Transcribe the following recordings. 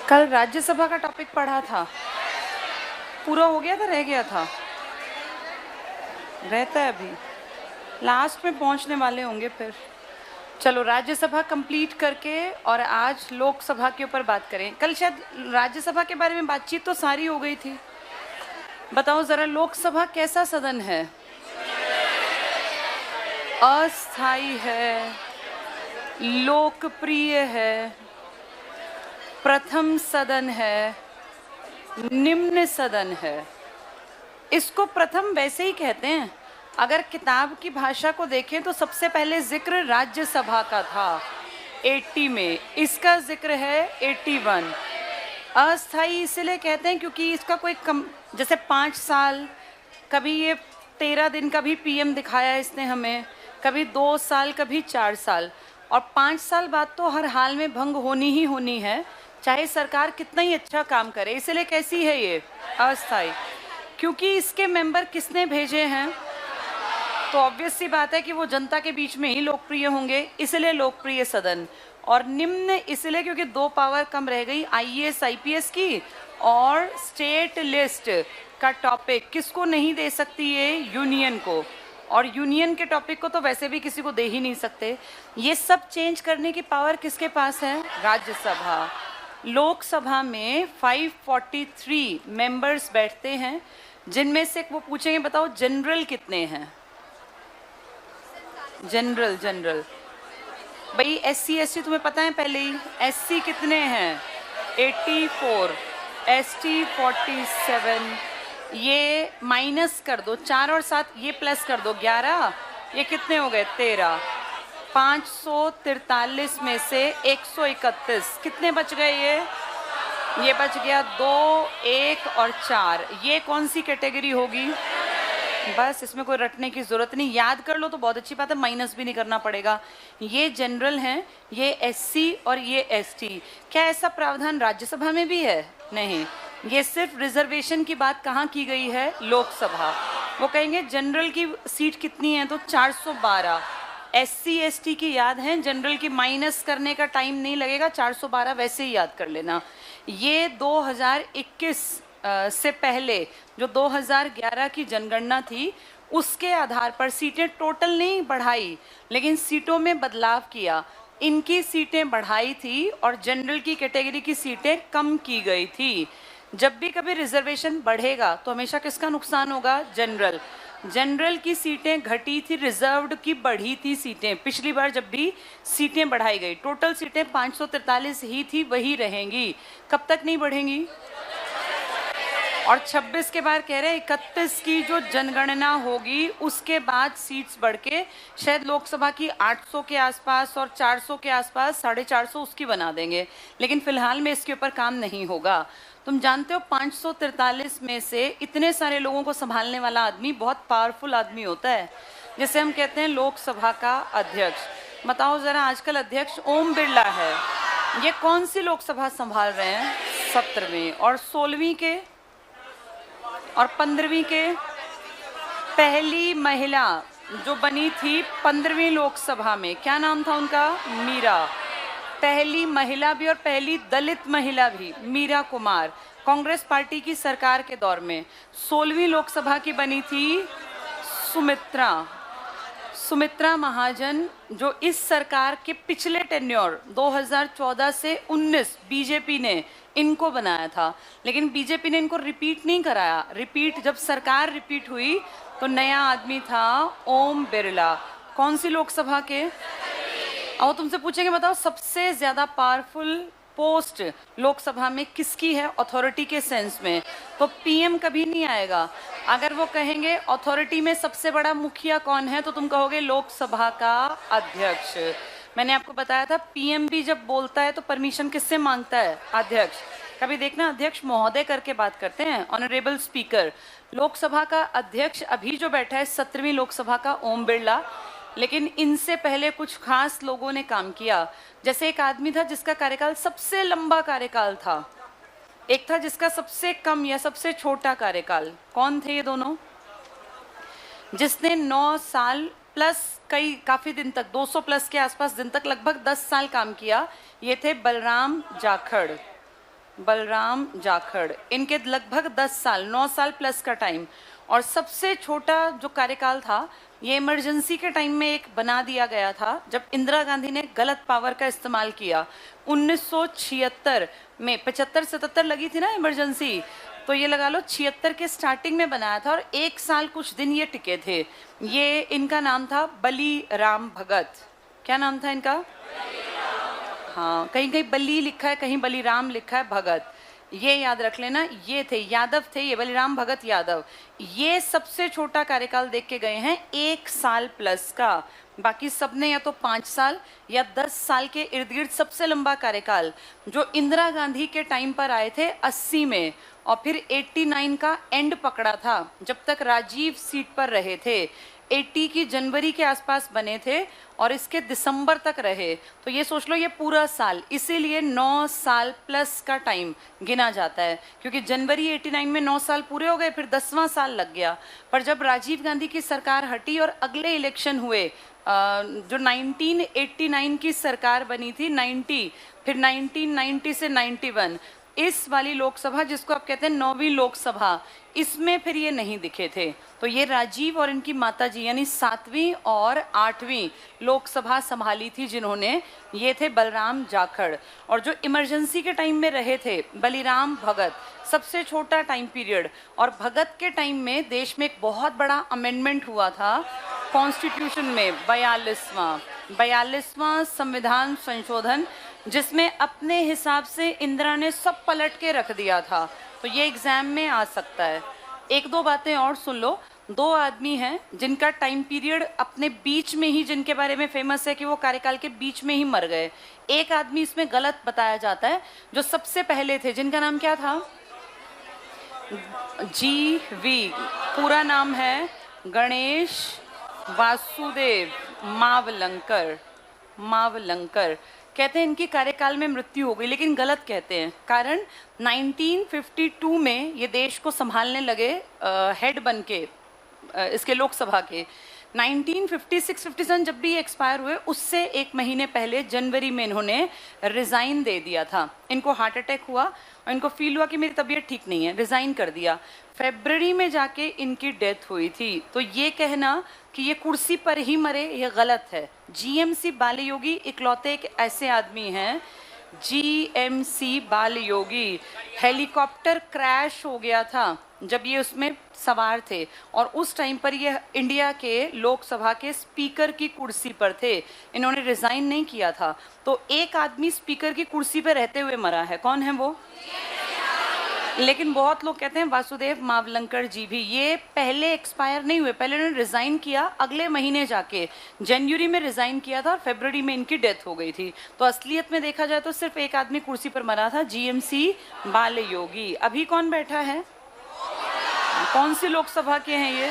कल राज्यसभा का टॉपिक पढ़ा था, पूरा हो गया था, रह गया था, रहता है अभी, लास्ट में पहुंचने वाले होंगे फिर। चलो राज्यसभा कंप्लीट करके और आज लोकसभा के ऊपर बात करें। कल शायद राज्यसभा के बारे में बातचीत तो सारी हो गई थी। बताओ जरा, लोकसभा कैसा सदन है? अस्थाई है, लोकप्रिय है, प्रथम सदन है, निम्न सदन है। इसको प्रथम वैसे ही कहते हैं। अगर किताब की भाषा को देखें तो सबसे पहले जिक्र राज्यसभा का था 80 में, इसका जिक्र है 81। अस्थाई इसलिए कहते हैं क्योंकि इसका कोई जैसे 5 साल, कभी ये 13 दिन का भी पीएम दिखाया इसने हमें, कभी 2 साल, कभी 4 साल, और 5 साल बाद तो हर हाल में भंग होनी ही होनी है, चाहे सरकार कितना ही अच्छा काम करे। इसलिए कैसी है ये? अस्थाई। क्योंकि इसके मेंबर किसने भेजे हैं, तो ऑब्वियस सी बात है कि वो जनता के बीच में ही लोकप्रिय होंगे, इसलिए लोकप्रिय सदन। और निम्न इसलिए क्योंकि 2 पावर कम रह गई, आईएएस आईपीएस की, और स्टेट लिस्ट का टॉपिक किसको नहीं दे सकती ये? यूनियन को, और यूनियन के टॉपिक को तो वैसे भी किसी को दे ही नहीं सकते। ये सब चेंज करने की पावर किसके पास है? राज्यसभा। लोकसभा में 543 मेंबर्स बैठते हैं, जिनमें से वो पूछेंगे बताओ जनरल कितने हैं? जनरल भाई एससी एसटी तुम्हें पता है पहले ही। एससी कितने हैं? 84, एसटी 47, ये माइनस कर दो, 4 और 7 ये प्लस कर दो 11, ये कितने हो गए? 13। 543 में से 131 कितने बच गए? ये बच गया 2, 1 और 4। ये कौन सी कैटेगरी होगी? बस इसमें कोई रटने की जरूरत नहीं, याद कर लो तो बहुत अच्छी बात है, माइनस भी नहीं करना पड़ेगा। ये जनरल हैं, ये एससी और ये एसटी। क्या ऐसा प्रावधान राज्यसभा में भी है? नहीं, ये सिर्फ रिजर्वेशन की बात कहाँ की गई है? लोकसभा। वो कहेंगे जनरल की सीट कितनी है, तो 412। एससी एसटी की याद है, जनरल की माइनस करने का टाइम नहीं लगेगा, 412 वैसे ही याद कर लेना। ये 2021 से पहले जो 2011 की जनगणना थी उसके आधार पर सीटें टोटल नहीं बढ़ाई, लेकिन सीटों में बदलाव किया। इनकी सीटें बढ़ाई थी और जनरल की कैटेगरी की सीटें कम की गई थी। जब भी कभी रिजर्वेशन बढ़ेगा तो हमेशा किसका नुकसान होगा? जनरल की सीटें घटी थी, रिजर्व्ड की बढ़ी थी सीटें। पिछली बार जब भी सीटें बढ़ाई गई, टोटल सीटें 543 ही थी, वही रहेंगी। कब तक नहीं बढ़ेंगी? और 26 के बाद कह रहे हैं 31 की जो जनगणना होगी उसके बाद सीट्स बढ़ के शायद लोकसभा की 800 के आसपास और 400 के आसपास, 450 उसकी बना देंगे, लेकिन फिलहाल में इसके ऊपर काम नहीं होगा। तुम जानते हो 543 में से इतने सारे लोगों को संभालने वाला आदमी बहुत पावरफुल आदमी होता है, जिसे हम कहते हैं लोकसभा का अध्यक्ष। बताओ जरा, आजकल अध्यक्ष ओम बिरला है, ये कौन सी लोकसभा संभाल रहे हैं? 17वीं। और 16वीं के और 15वीं के पहली महिला जो बनी थी 15वीं लोकसभा में, क्या नाम था उनका? मीरा। पहली महिला भी और पहली दलित महिला भी, मीरा कुमार, कांग्रेस पार्टी की सरकार के दौर में। 16वीं लोकसभा की बनी थी सुमित्रा महाजन, जो इस सरकार के पिछले टेन्योर 2014 से 19 बीजेपी ने इनको बनाया था, लेकिन बीजेपी ने इनको रिपीट नहीं कराया। जब सरकार रिपीट हुई तो नया आदमी था ओम बिरला। कौन सी लोकसभा के? और तुमसे पूछेंगे बताओ सबसे ज्यादा पावरफुल पोस्ट लोकसभा में किसकी है अथॉरिटी के सेंस में, तो पीएम कभी नहीं आएगा। अगर वो कहेंगे अथॉरिटी में सबसे बड़ा मुखिया कौन है, तो तुम कहोगे लोकसभा का अध्यक्ष। मैंने आपको बताया था पीएम भी जब बोलता है तो परमिशन किससे मांगता है? अध्यक्ष। कभी देखना अध्यक्ष महोदय करके बात करते हैं, ऑनरेबल स्पीकर। लोकसभा का अध्यक्ष अभी जो बैठा है 17वीं लोकसभा का ओम बिरला, लेकिन इनसे पहले कुछ खास लोगों ने काम किया। जैसे एक आदमी था जिसका कार्यकाल सबसे लंबा कार्यकाल था, एक था जिसका सबसे कम या सबसे छोटा कार्यकाल। कौन थे ये दोनों? जिसने 9 साल प्लस काफी दिन तक, 200 प्लस के आसपास दिन तक, लगभग 10 साल काम किया, ये थे बलराम जाखड़। बलराम जाखड़, इनके लगभग 10 साल, 9 साल प्लस का टाइम। और सबसे छोटा जो कार्यकाल था ये इमरजेंसी के टाइम में एक बना दिया गया था, जब इंदिरा गांधी ने गलत पावर का इस्तेमाल किया 1976 में। 75-77 लगी थी ना इमरजेंसी, तो ये लगा लो 76 के स्टार्टिंग में बनाया था और 1 साल कुछ दिन ये टिके थे। ये इनका नाम था बली राम भगत। क्या नाम था इनका? हाँ, कहीं कहीं बली लिखा है, कहीं बलीराम लिखा है, भगत। ये याद रख लेना, ये थे यादव थे, ये बलीराम भगत यादव। ये सबसे छोटा कार्यकाल देख के गए हैं 1 साल प्लस का। बाकी सबने या तो 5 साल या 10 साल के इर्द गिर्द। सबसे लंबा कार्यकाल जो इंदिरा गांधी के टाइम पर आए थे 80 में, और फिर 89 का एंड पकड़ा था जब तक राजीव सीट पर रहे थे। 80 की जनवरी के आसपास बने थे और इसके दिसंबर तक रहे। तो ये सोच लो ये पूरा साल, इसीलिए 9 साल प्लस का टाइम गिना जाता है, क्योंकि जनवरी 89 में 9 साल पूरे हो गए, फिर 10वां साल लग गया। पर जब राजीव गांधी की सरकार हटी और अगले इलेक्शन हुए, जो 1989 की सरकार बनी थी 90, फिर 1990 से 91, इस वाली लोकसभा जिसको आप कहते हैं 9वीं लोकसभा, इसमें फिर ये नहीं दिखे थे। तो ये राजीव और इनकी माताजी यानी 7वीं और 8वीं लोकसभा संभाली थी जिन्होंने, ये थे बलराम जाखड़। और जो इमरजेंसी के टाइम में रहे थे बलीराम भगत, सबसे छोटा टाइम पीरियड। और भगत के टाइम में देश में एक बहुत बड़ा अमेंडमेंट हुआ था कॉन्स्टिट्यूशन में, 42वां संविधान संशोधन, जिसमें अपने हिसाब से इंदिरा ने सब पलट के रख दिया था। तो ये एग्जाम में आ सकता है। 1-2 बातें और सुन लो। 2 आदमी हैं जिनका टाइम पीरियड अपने बीच में ही, जिनके बारे में फेमस है कि वो कार्यकाल के बीच में ही मर गए। एक आदमी इसमें गलत बताया जाता है, जो सबसे पहले थे, जिनका नाम क्या था? GV, पूरा नाम है गणेश वासुदेव मावलंकर। कहते हैं इनकी कार्यकाल में मृत्यु हो गई, लेकिन गलत कहते हैं। कारण 1952 में ये देश को संभालने लगे हेड बन के इसके लोकसभा के। 1956-57 जब भी एक्सपायर हुए, उससे 1 महीने पहले जनवरी में इन्होंने रिज़ाइन दे दिया था। इनको हार्ट अटैक हुआ और इनको फील हुआ कि मेरी तबीयत ठीक नहीं है, रिज़ाइन कर दिया। फरवरी में जाके इनकी डेथ हुई थी। तो ये कहना कि ये कुर्सी पर ही मरे, ये गलत है। GMC बालयोगी इकलौते एक ऐसे आदमी हैं, GMC बालयोगी, हेलीकॉप्टर क्रैश हो गया था जब ये उसमें सवार थे, और उस टाइम पर ये इंडिया के लोकसभा के स्पीकर की कुर्सी पर थे। इन्होंने रिजाइन नहीं किया था। तो एक आदमी स्पीकर की कुर्सी पर रहते हुए मरा है, कौन है वो? लेकिन बहुत लोग कहते हैं वासुदेव मावलंकर जी भी। ये पहले एक्सपायर नहीं हुए, पहले उन्होंने रिजाइन किया, अगले महीने जाके जनवरी में रिजाइन किया था और फरवरी में इनकी डेथ हो गई थी। तो असलियत में देखा जाए तो सिर्फ एक आदमी कुर्सी पर मरा था, GMC बालयोगी। अभी कौन बैठा है? कौन सी लोकसभा के हैं ये?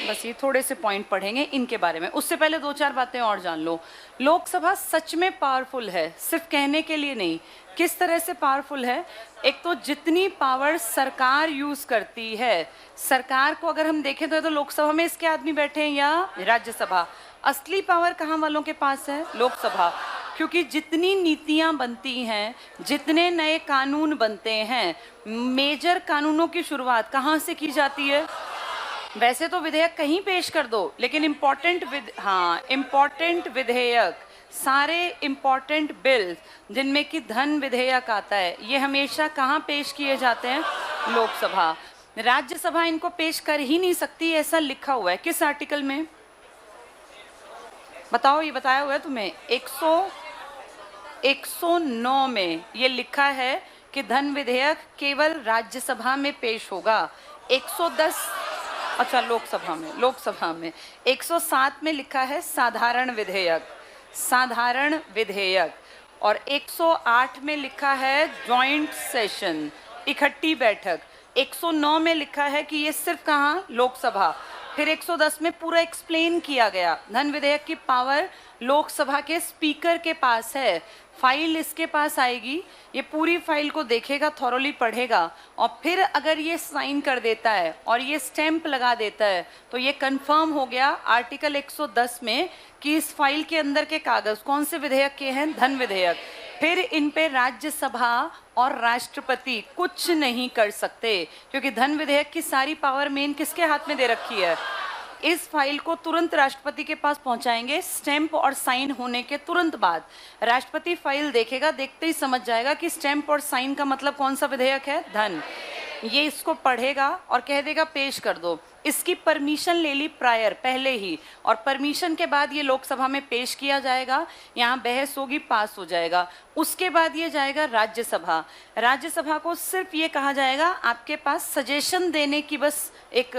बस ये थोड़े से पॉइंट पढ़ेंगे इनके बारे में। उससे पहले 2-4 बातें और जान लो। लोकसभा सच में पावरफुल है, सिर्फ कहने के लिए नहीं। किस तरह से पावरफुल है? एक तो जितनी पावर सरकार यूज करती है, सरकार को अगर हम देखें तो लोकसभा में इसके आदमी बैठे हैं या राज्यसभा। असली पावर कहाँ वालों के पास है? लोकसभा। क्योंकि जितनी नीतियां बनती हैं, जितने नए कानून बनते हैं, मेजर कानूनों की शुरुआत कहाँ से की जाती है? वैसे तो विधेयक कहीं पेश कर दो, लेकिन इम्पोर्टेंट विधेयक, सारे इम्पोर्टेंट बिल जिनमें कि धन विधेयक आता है, ये हमेशा कहाँ पेश किए जाते हैं? लोकसभा। राज्यसभा इनको पेश कर ही नहीं सकती, ऐसा लिखा हुआ है। किस आर्टिकल में बताओ? ये बताया हुआ है तुम्हें 109 में ये लिखा है कि धन विधेयक केवल राज्यसभा में पेश होगा। 110 अच्छा लोकसभा में 107 में लिखा है साधारण विधेयक, और 108 में लिखा है जॉइंट सेशन, इकट्ठी बैठक। 109 में लिखा है कि ये सिर्फ कहाँ? लोकसभा। फिर 110 में पूरा एक्सप्लेन किया गया, धन विधेयक की पावर लोकसभा के स्पीकर के पास है। फाइल इसके पास आएगी, ये पूरी फाइल को देखेगा, थॉरोली पढ़ेगा, और फिर अगर ये साइन कर देता है और ये स्टैंप लगा देता है तो ये कंफर्म हो गया आर्टिकल 110 में कि इस फाइल के अंदर के कागज कौन से विधेयक के हैं? धन विधेयक। फिर इन पे राज्यसभा और राष्ट्रपति कुछ नहीं कर सकते, क्योंकि धन विधेयक की सारी पावर मेन किसके हाथ में दे रखी है। इस फाइल को तुरंत राष्ट्रपति के पास पहुंचाएंगे, स्टैंप और साइन होने के तुरंत बाद राष्ट्रपति फाइल देखेगा, देखते ही समझ जाएगा कि स्टैंप और साइन का मतलब कौन सा विधेयक है, धन। ये इसको पढ़ेगा और कह देगा पेश कर दो। इसकी परमिशन ले ली प्रायर पहले ही, और परमिशन के बाद ये लोकसभा में पेश किया जाएगा, यहाँ बहस होगी, पास हो जाएगा। उसके बाद ये जाएगा राज्यसभा। राज्यसभा को सिर्फ ये कहा जाएगा आपके पास सजेशन देने की बस एक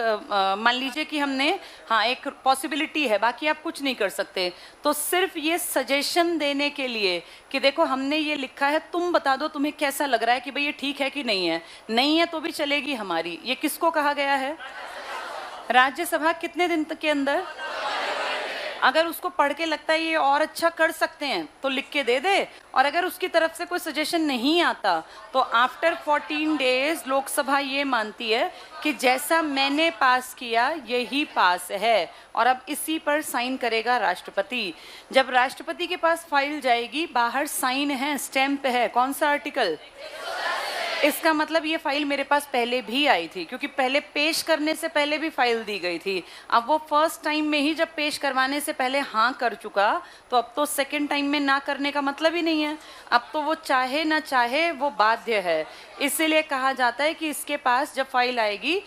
मान लीजिए कि हमने एक पॉसिबिलिटी है, बाकी आप कुछ नहीं कर सकते, तो सिर्फ ये सजेशन देने के लिए कि देखो हमने ये लिखा है, तुम बता दो तुम्हें कैसा लग रहा है कि भाई ये ठीक है कि नहीं है, नहीं है तो भी चलेगी हमारी। ये किसको कहा गया है, राज्यसभा। कितने दिन तक के अंदर, अगर उसको पढ़ के लगता है ये और अच्छा कर सकते हैं तो लिख के दे दे, और अगर उसकी तरफ से कोई सजेशन नहीं आता तो आफ्टर 14 डेज लोकसभा ये मानती है कि जैसा मैंने पास किया यही पास है, और अब इसी पर साइन करेगा राष्ट्रपति। जब राष्ट्रपति के पास फाइल जाएगी, बाहर साइन है, स्टैंप है, कौन सा आर्टिकल, इसका मतलब ये फाइल मेरे पास पहले भी आई थी, क्योंकि पहले पेश करने से पहले भी फाइल दी गई थी। अब वो फर्स्ट टाइम में ही जब पेश करवाने से पहले हाँ कर चुका, तो अब तो सेकंड टाइम में ना करने का मतलब ही नहीं है। अब तो वो चाहे ना चाहे वो बाध्य है। इसीलिए कहा जाता है कि इसके पास जब फाइल आएगी,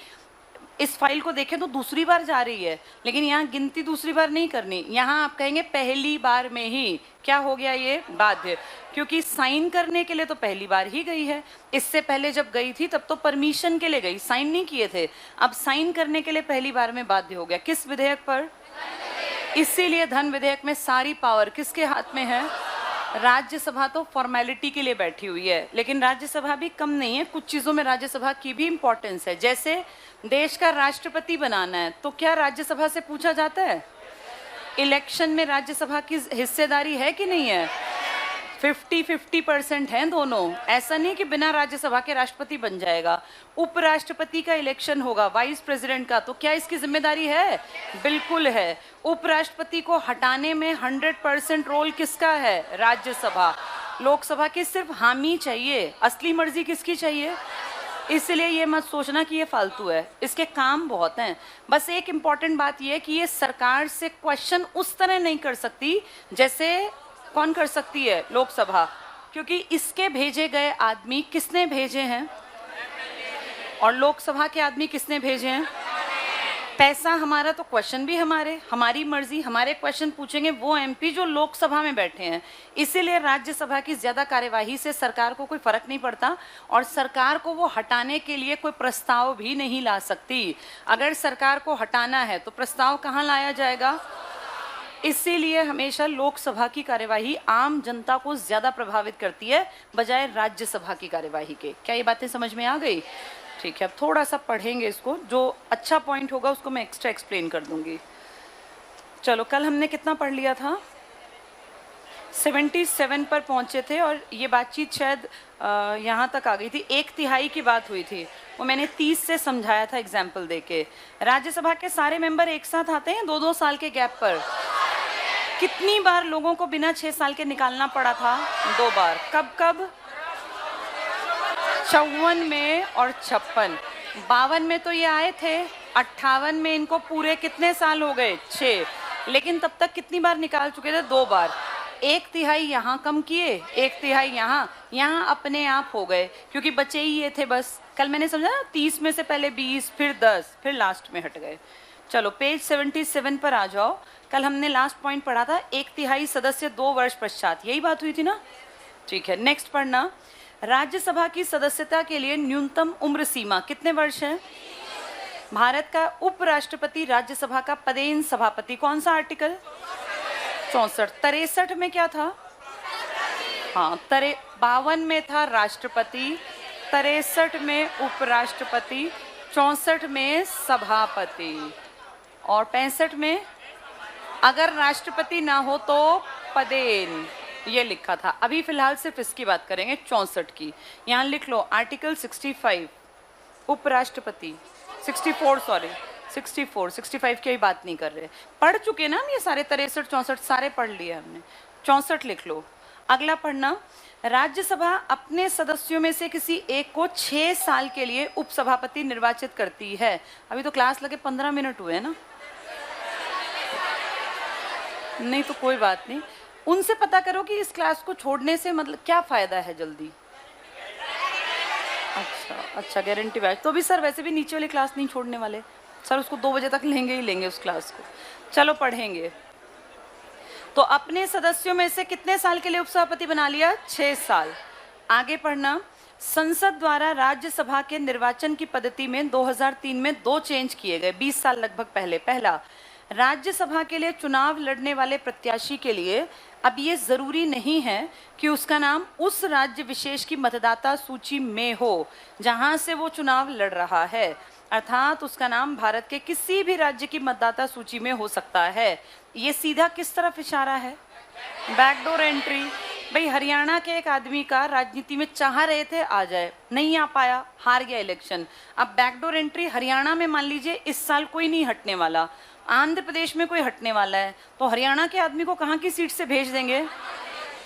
इस फाइल को देखें तो दूसरी बार जा रही है, लेकिन यहाँ गिनती दूसरी बार नहीं करनी, यहाँ आप कहेंगे पहली बार में ही क्या हो गया, ये बाध्य, क्योंकि साइन करने के लिए तो पहली बार ही गई है। इससे पहले जब गई थी तब तो परमिशन के लिए गई, साइन नहीं किए थे। अब साइन करने के लिए पहली बार में बाध्य हो गया। किस विधेयक पर, इसीलिए धन विधेयक में सारी पावर किसके हाथ में है, राज्यसभा तो फॉर्मेलिटी के लिए बैठी हुई है, लेकिन राज्यसभा भी कम नहीं है, कुछ चीज़ों में राज्यसभा की भी इम्पोर्टेंस है। जैसे देश का राष्ट्रपति बनाना है तो क्या राज्यसभा से पूछा जाता है, इलेक्शन में राज्यसभा की हिस्सेदारी है कि नहीं है, 50-50% हैं दोनों। ऐसा नहीं कि बिना राज्यसभा के राष्ट्रपति बन जाएगा। उपराष्ट्रपति का इलेक्शन होगा, वाइस प्रेसिडेंट का, तो क्या इसकी जिम्मेदारी है, बिल्कुल है। उपराष्ट्रपति को हटाने में 100% रोल किसका है, राज्यसभा। लोकसभा की सिर्फ हामी चाहिए, असली मर्जी किसकी चाहिए। इसलिए ये मत सोचना कि ये फालतू है, इसके काम बहुत हैं। बस एक इम्पॉर्टेंट बात ये है कि ये सरकार से क्वेश्चन उस तरह नहीं कर सकती जैसे कौन कर सकती है, लोकसभा, क्योंकि इसके भेजे गए आदमी किसने भेजे हैं, और लोकसभा के आदमी किसने भेजे हैं, पैसा हमारा, तो क्वेश्चन भी हमारे, हमारी मर्जी, हमारे क्वेश्चन पूछेंगे वो एमपी जो लोकसभा में बैठे हैं। इसीलिए राज्यसभा की ज़्यादा कार्यवाही से सरकार को कोई फर्क नहीं पड़ता, और सरकार को वो हटाने के लिए कोई प्रस्ताव भी नहीं ला सकती। अगर सरकार को हटाना है तो प्रस्ताव कहाँ लाया जाएगा। इसीलिए हमेशा लोकसभा की कार्यवाही आम जनता को ज़्यादा प्रभावित करती है बजाय राज्यसभा की कार्यवाही के। क्या ये बातें समझ में आ गई, ठीक है। अब थोड़ा सा पढ़ेंगे इसको, जो अच्छा पॉइंट होगा उसको मैं एक्स्ट्रा एक्सप्लेन कर दूंगी। चलो, कल हमने कितना पढ़ लिया था, 77 पर पहुंचे थे, और ये बातचीत शायद यहाँ तक आ गई थी, 1/3 की बात हुई थी, वो मैंने 30 से समझाया था एग्जाम्पल देके। राज्यसभा के सारे मेंबर एक साथ आते हैं 2-2 साल के गैप पर। कितनी बार लोगों को बिना 6 साल के निकालना पड़ा था, 2 बार। कब कब, 54 में और 56। 52 में तो ये आए थे, 58 में इनको पूरे कितने साल हो गए, 6, लेकिन तब तक कितनी बार निकाल चुके थे, 2 बार। 1/3 यहाँ कम किए, 1/3 यहाँ अपने आप हो गए, क्योंकि बचे ही ये थे बस। कल मैंने समझा ना, 30 में से पहले 20, फिर 10, फिर लास्ट में हट गए। चलो पेज 77 पर आ जाओ। कल हमने लास्ट पॉइंट पढ़ा था, 1/3 सदस्य 2 वर्ष पश्चात, यही बात हुई थी ना, ठीक है। नेक्स्ट पढ़ना, राज्यसभा की सदस्यता के लिए न्यूनतम उम्र सीमा कितने वर्ष है। भारत का उपराष्ट्रपति राज्यसभा का पदेन सभापति, कौन सा आर्टिकल, 64। 63 में क्या था, हाँ 52 में था राष्ट्रपति, 63 में उपराष्ट्रपति, 64 में सभापति, और 65 में अगर राष्ट्रपति ना हो तो पदेन, ये लिखा था। अभी फिलहाल सिर्फ इसकी बात करेंगे, 64 की। यहाँ लिख लो आर्टिकल 65 उपराष्ट्रपति, 65 की बात नहीं कर रहे, पढ़ चुके ना हम ये सारे, 63 64 सारे पढ़ लिए हमने, 64 लिख लो। अगला पढ़ना, राज्यसभा अपने सदस्यों में से किसी एक को 6 साल के लिए उपसभापति निर्वाचित करती है। अभी तो क्लास लगे 15 मिनट हुए हैं ना, नहीं तो कोई बात नहीं। उनसे पता करो कि इस क्लास को छोड़ने से मतलब क्या फायदा है जल्दी। अच्छा, गारंटी बैच तो अभी सर वैसे भी नीचे वाली क्लास नहीं छोड़ने वाले सर, उसको 2 बजे तक लेंगे ही लेंगे उस क्लास को। चलो पढ़ेंगे। तो अपने सदस्यों में से कितने साल के लिए उपसभापति बना लिया? 6 साल। आगे पढ़ना। संसद द्वारा राज्यसभा के निर्वाचन की पद्धति में 2003 में 2 चेंज किए गए, 20 साल लगभग पहले। पहला, राज्यसभा के लिए चुनाव लड़ने वाले प्रत्याशी के लिए अब ये जरूरी नहीं है कि उसका नाम उस राज्य विशेष की मतदाता सूची में हो जहां से वो चुनाव लड़ रहा है, अर्थात उसका नाम भारत के किसी भी राज्य की मतदाता सूची में हो सकता है। ये सीधा किस तरफ इशारा है? Backdoor entry. भाई हरियाणा के एक आदमी का राजनीति में चाह रहे थे आ जाए, नहीं आ पाया, हार गया इलेक्शन। अब बैकडोर एंट्री हरियाणा में मान लीजिए इस साल कोई नहीं हटने वाला, आंध्र प्रदेश में कोई हटने वाला है, तो हरियाणा के आदमी को कहाँ की सीट से भेज देंगे?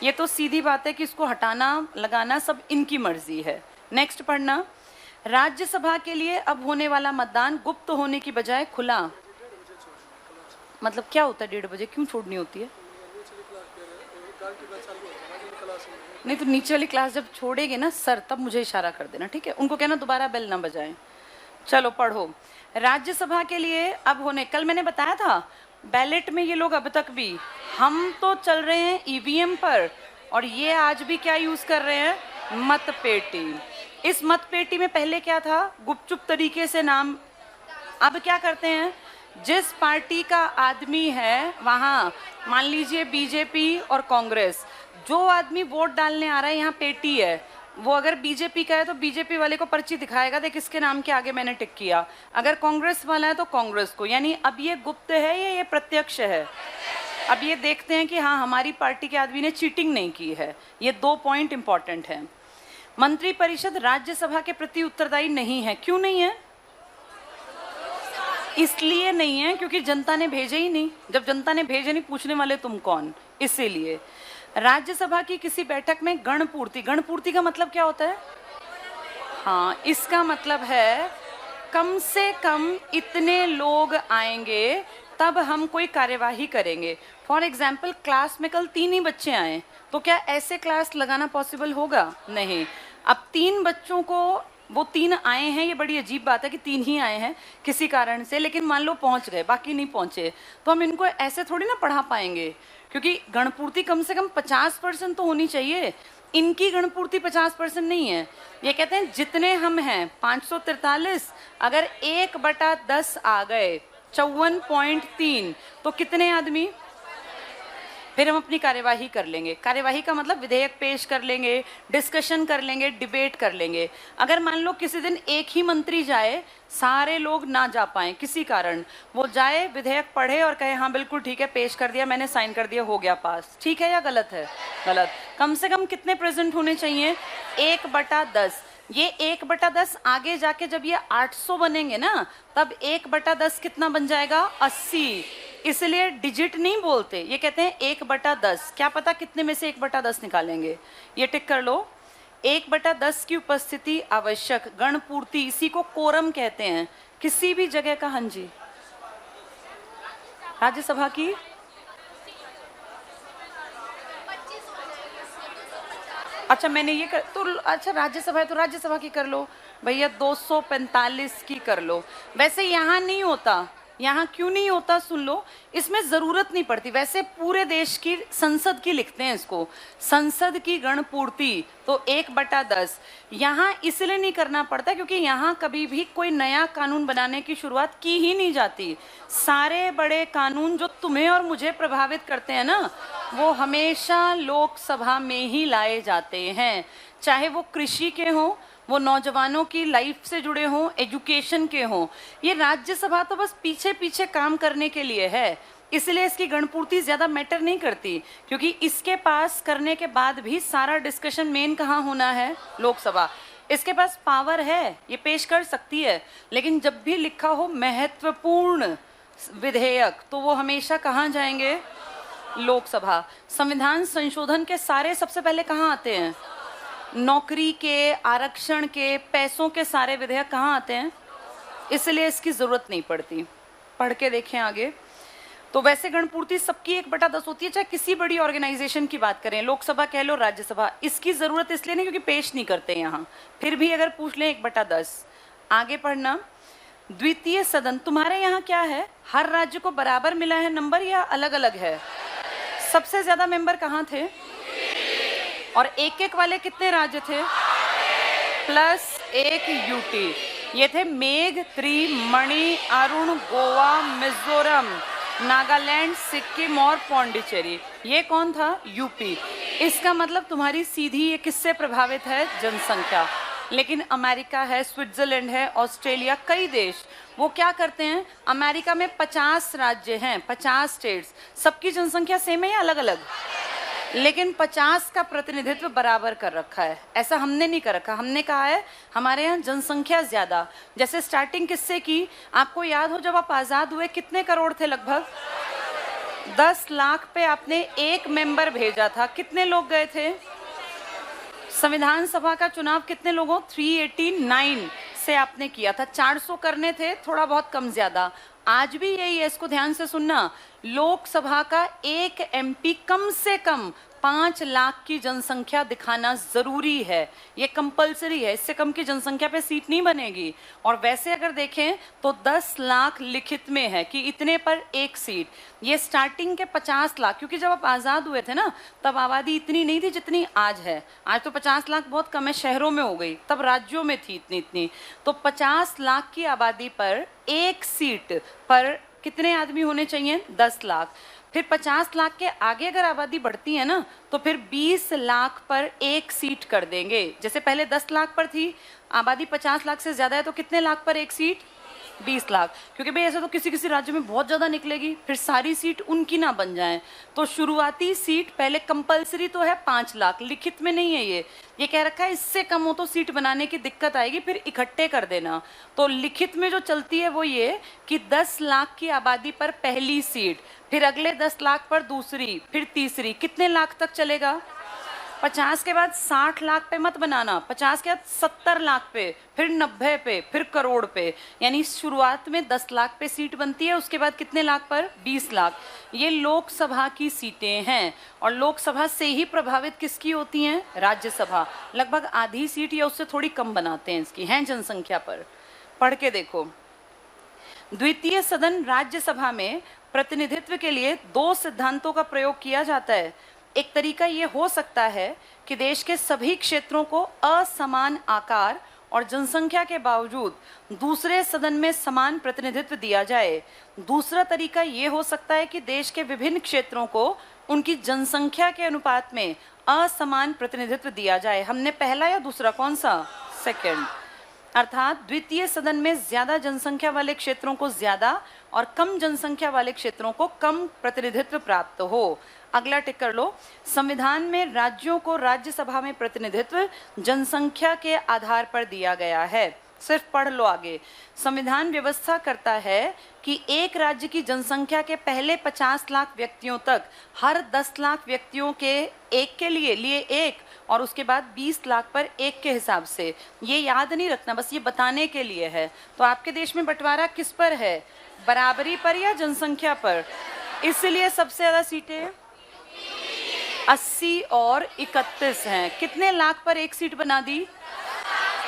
ये तो सीधी बात है कि इसको हटाना लगाना सब इनकी मर्जी है। नेक्स्ट पढ़ना। राज्यसभा के लिए अब होने वाला मतदान गुप्त होने की बजाय खुला। मतलब क्या होता है 1:30 बजे? क्यों छोड़नी होती है? नहीं तो नीचे वाली क्लास जब छोड़ेगे ना सर तब मुझे इशारा कर देना, ठीक है? उनको कहना दोबारा बेल ना बजाएं। चलो पढ़ो। राज्यसभा के लिए अब होने, कल मैंने बताया था बैलेट में ये लोग अब तक भी, हम तो चल रहे हैं ईवीएम पर और ये आज भी क्या यूज कर रहे हैं? मतपेटी। इस मतपेटी में पहले क्या था? गुपचुप तरीके से नाम। अब क्या करते हैं? जिस पार्टी का आदमी है वहां मान लीजिए बीजेपी और कांग्रेस, जो आदमी वोट डालने आ रहा है, यहाँ पेटी है, वो अगर बीजेपी का है तो बीजेपी वाले को पर्ची दिखाएगा, देख किसके नाम के आगे मैंने टिक किया। अगर कांग्रेस वाला है तो कांग्रेस को। यानी अब ये गुप्त है या ये प्रत्यक्ष है? अब ये देखते हैं कि हाँ हमारी पार्टी के आदमी ने चीटिंग नहीं की है। ये 2 पॉइंट इंपॉर्टेंट है। मंत्रिपरिषद राज्यसभा के प्रति उत्तरदायी नहीं है। क्यों नहीं है? इसलिए नहीं है क्योंकि जनता ने भेजे ही नहीं। जब जनता ने भेजे नहीं, पूछने वाले तुम कौन? इसीलिए। राज्यसभा की किसी बैठक में गणपूर्ति, गणपूर्ति का मतलब क्या होता है? हाँ, इसका मतलब है कम से कम इतने लोग आएंगे तब हम कोई कार्यवाही करेंगे। फॉर एग्जाम्पल क्लास में कल 3 ही बच्चे आए तो क्या ऐसे क्लास लगाना पॉसिबल होगा? नहीं। अब 3 बच्चों को, वो 3 आए हैं, ये बड़ी अजीब बात है कि 3 ही आए हैं किसी कारण से, लेकिन मान लो पहुंच गए, बाकी नहीं पहुंचे, तो हम इनको ऐसे थोड़ी ना पढ़ा पाएंगे, क्योंकि गणपूर्ति कम से कम 50% तो होनी चाहिए। इनकी गणपूर्ति 50% नहीं है। ये कहते हैं जितने हम हैं 543, अगर 1/10 आ गए 54.3 तो कितने आदमी? फिर हम अपनी कार्यवाही कर लेंगे। कार्यवाही का मतलब विधेयक पेश कर लेंगे, डिस्कशन कर लेंगे, डिबेट कर लेंगे। अगर मान लो किसी दिन एक ही मंत्री जाए, सारे लोग ना जा पाए किसी कारण, वो जाए विधेयक पढ़े और कहे हाँ बिल्कुल ठीक है, पेश कर दिया मैंने, साइन कर दिया, हो गया पास, ठीक है या गलत है? गलत। कम से कम कितने प्रेजेंट होने चाहिए? 1/10। ये 1/10 आगे जाके जब ये 800 बनेंगे ना, तब 1/10 कितना बन जाएगा? 80। इसलिए डिजिट नहीं बोलते, ये कहते हैं 1/10। क्या पता कितने में से 1/10 निकालेंगे? ये टिक कर लो। 1/10 की उपस्थिति आवश्यक। गणपूर्ति, इसी को कोरम कहते हैं किसी भी जगह का। हाँ जी, राज्यसभा की अच्छा मैंने ये कर तो अच्छा राज्यसभा है तो राज्यसभा की कर लो भैया, 245 की कर लो। वैसे यहाँ नहीं होता। यहाँ क्यों नहीं होता सुन लो, इसमें जरूरत नहीं पड़ती। वैसे पूरे देश की संसद की लिखते हैं इसको, संसद की गणपूर्ति, तो 1/10 यहाँ इसलिए नहीं करना पड़ता क्योंकि यहाँ कभी भी कोई नया कानून बनाने की शुरुआत की ही नहीं जाती। सारे बड़े कानून जो तुम्हें और मुझे प्रभावित करते हैं ना, वो हमेशा लोकसभा में ही लाए जाते हैं, चाहे वो कृषि के हों, वो नौजवानों की लाइफ से जुड़े हों, एजुकेशन के हों। ये राज्यसभा तो बस पीछे पीछे काम करने के लिए है, इसलिए इसकी गणपूर्ति ज़्यादा मैटर नहीं करती, क्योंकि इसके पास करने के बाद भी सारा डिस्कशन मेन कहाँ होना है? लोकसभा। इसके पास पावर है, ये पेश कर सकती है, लेकिन जब भी लिखा हो महत्वपूर्ण विधेयक तो वो हमेशा कहाँ जाएंगे? लोकसभा। संविधान संशोधन के सारे सबसे पहले कहाँ आते हैं? नौकरी के, आरक्षण के, पैसों के सारे विधेयक कहाँ आते हैं? इसलिए इसकी जरूरत नहीं पड़ती। पढ़ के देखें आगे। तो वैसे गणपूर्ति सबकी 1/10 होती है, चाहे किसी बड़ी ऑर्गेनाइजेशन की बात करें, लोकसभा कह लो, राज्यसभा। इसकी जरूरत इसलिए नहीं क्योंकि पेश नहीं करते यहाँ, फिर भी अगर पूछ लें 1/10। आगे पढ़ना। द्वितीय सदन तुम्हारे यहाँ क्या है? हर राज्य को बराबर मिला है नंबर या अलग अलग है? सबसे ज्यादा मेंबर कहाँ थे? और एक एक वाले कितने राज्य थे? +1 यूटी। ये थे मेघ, त्रि, मणि, अरुण, गोवा, मिजोरम, नागालैंड, सिक्किम और पौंडीचेरी। ये कौन था? यूपी। इसका मतलब तुम्हारी सीधी ये किससे प्रभावित है? जनसंख्या। लेकिन अमेरिका है, स्विट्जरलैंड है, ऑस्ट्रेलिया, कई देश वो क्या करते हैं? अमेरिका में 50 राज्य हैं, 50 स्टेट्स, सबकी जनसंख्या सेम है या अलग अलग? लेकिन 50 का प्रतिनिधित्व बराबर कर रखा है। ऐसा हमने नहीं कर रखा। हमने कहा है हमारे यहाँ जनसंख्या ज्यादा। जैसे स्टार्टिंग किससे की? आपको याद हो जब आप आजाद हुए कितने करोड़ थे? लगभग 10 लाख पे आपने एक मेंबर भेजा था। कितने लोग गए थे? संविधान सभा का चुनाव कितने लोगों? 389 से आपने किया था। 400 करने थे, थोड़ा बहुत कम ज्यादा। आज भी यही है, इसको ध्यान से सुनना। लोकसभा का एक एमपी कम से कम 5 लाख की जनसंख्या दिखाना जरूरी है। ये कंपलसरी है, इससे कम की जनसंख्या पे सीट नहीं बनेगी। और वैसे अगर देखें तो 10 लाख लिखित में है कि इतने पर एक सीट। ये स्टार्टिंग के 50 लाख, क्योंकि जब आप आज़ाद हुए थे ना तब आबादी इतनी नहीं थी जितनी आज है। आज तो 50 लाख बहुत कम है, शहरों में हो गई, तब राज्यों में थी इतनी। तो 50 लाख की आबादी पर एक सीट पर कितने आदमी होने चाहिए? 10 लाख। फिर 50 लाख के आगे अगर आबादी बढ़ती है ना तो फिर 20 लाख पर एक सीट कर देंगे। जैसे पहले 10 लाख पर थी, आबादी 50 लाख से ज्यादा है तो कितने लाख पर एक सीट? 20 लाख। क्योंकि भाई ऐसे तो किसी किसी राज्य में बहुत ज्यादा निकलेगी, फिर सारी सीट उनकी ना बन जाए। तो शुरुआती सीट पहले कंपलसरी तो है 5 लाख, लिखित में नहीं है। ये कह रखा है इससे कम हो तो सीट बनाने की दिक्कत आएगी, फिर इकट्ठे कर देना। तो लिखित में जो चलती है वो ये कि 10 लाख की आबादी पर पहली सीट, फिर अगले 10 लाख पर दूसरी, फिर तीसरी। कितने लाख तक चलेगा? 50 के बाद 60 लाख पे मत बनाना, 50 के बाद 70 लाख पे, फिर 90 पे, फिर करोड़ पे। यानी शुरुआत में 10 लाख पे सीट बनती है, उसके बाद कितने लाख पर? 20 लाख। ये लोकसभा की सीटें हैं। और लोकसभा से ही प्रभावित किसकी होती हैं? राज्यसभा। लगभग आधी सीट या उससे थोड़ी कम बनाते हैं इसकी, हैं जनसंख्या पर। पढ़ के देखो। द्वितीय सदन राज्यसभा में प्रतिनिधित्व के लिए 2 सिद्धांतों का प्रयोग किया जाता है। एक तरीका ये हो सकता है कि देश के सभी क्षेत्रों को असमान आकार और जनसंख्या के बावजूद दूसरे सदन में समान प्रतिनिधित्व दिया जाए। दूसरा तरीका ये हो सकता है कि देश के विभिन्न क्षेत्रों को उनकी जनसंख्या के अनुपात में असमान प्रतिनिधित्व दिया जाए। हमने पहला या दूसरा, कौन सा? सेकंड। अर्थात द्वितीय सदन में ज्यादा जनसंख्या वाले क्षेत्रों को ज्यादा और कम जनसंख्या वाले क्षेत्रों को कम प्रतिनिधित्व प्राप्त हो। अगला टिक कर लो। संविधान में राज्यों को राज्यसभा में प्रतिनिधित्व जनसंख्या के आधार पर दिया गया है। सिर्फ पढ़ लो आगे। संविधान व्यवस्था करता है कि एक राज्य की जनसंख्या के पहले 50 लाख व्यक्तियों तक हर 10 लाख व्यक्तियों के एक के लिए एक, और उसके बाद 20 लाख पर एक के हिसाब से। ये याद नहीं रखना, बस ये बताने के लिए है। तो आपके देश में बंटवारा किस पर है? बराबरी पर या जनसंख्या पर? इसलिए सबसे ज्यादा सीटें 80 और 31 हैं। कितने लाख पर एक सीट बना दी?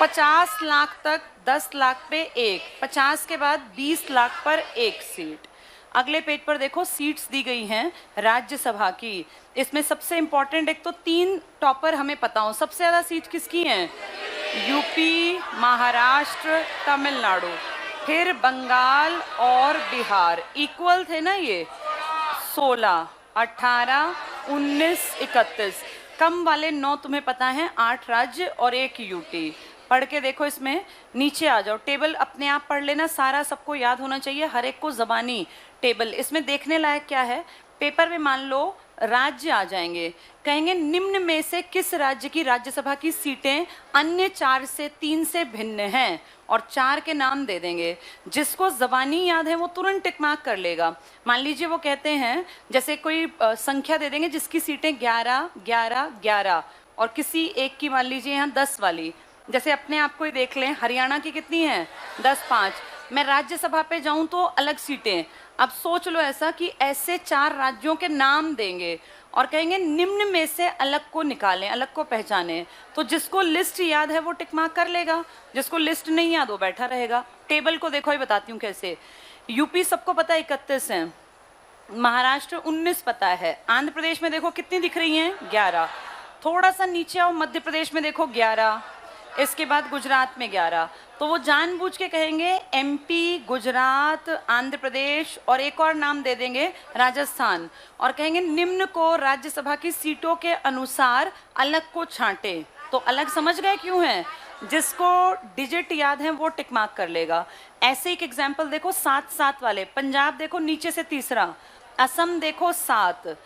50 लाख तक 10 लाख पे एक, 50 के बाद 20 लाख पर एक सीट। अगले पेज पर देखो, सीट्स दी गई हैं राज्यसभा की। इसमें सबसे इंपॉर्टेंट एक तो 3 टॉपर हमें पता हो। सबसे ज्यादा सीट किसकी हैं? यूपी, महाराष्ट्र, तमिलनाडु, फिर बंगाल और बिहार। इक्वल थे ना ये, 16, 18, 19, 31। कम वाले 9 तुम्हें पता है, 8 राज्य और 1 यूटी। पढ़ के देखो, इसमें नीचे आ जाओ। टेबल अपने आप पढ़ लेना, सारा सबको याद होना चाहिए, हर एक को जबानी टेबल। इसमें देखने लायक क्या है? पेपर में मान लो राज्य आ जाएंगे। कहेंगे निम्न में से किस राज्य की राज्यसभा की सीटें अन्य 4 से 3 से भिन्न हैं, और 4 के नाम दे देंगे। जिसको जबानी याद है वो तुरंत टिक मार्क कर लेगा। मान लीजिए वो कहते हैं, जैसे कोई संख्या दे देंगे जिसकी सीटें 11, 11, 11 और किसी एक की मान लीजिए यहाँ 10 वाली। जैसे अपने आप को ही देख लें, हरियाणा की कितनी है 10, 5। मैं राज्यसभा पे जाऊं तो अलग सीटें। अब सोच लो ऐसा कि ऐसे 4 राज्यों के नाम देंगे और कहेंगे निम्न में से अलग को निकालें, अलग को पहचानें। तो जिसको लिस्ट याद है वो टिक मार्क कर लेगा, जिसको लिस्ट नहीं याद वो बैठा रहेगा। टेबल को देखो, ही बताती हूँ कैसे। यूपी सबको पता है 31 है, महाराष्ट्र 19 पता है, आंध्र प्रदेश में देखो कितनी दिख रही हैं 11। थोड़ा सा नीचे आओ, मध्य प्रदेश में देखो 11, इसके बाद गुजरात में 11। तो वो जानबूझ के कहेंगे एमपी, गुजरात, आंध्र प्रदेश और एक और नाम दे देंगे राजस्थान, और कहेंगे निम्न को राज्यसभा की सीटों के अनुसार अलग को छांटे। तो अलग समझ गए क्यों है? जिसको डिजिट याद है वो टिक मार्क कर लेगा। ऐसे एक एग्जाम्पल देखो 7, 7 वाले। पंजाब देखो नीचे से तीसरा, असम देखो 7,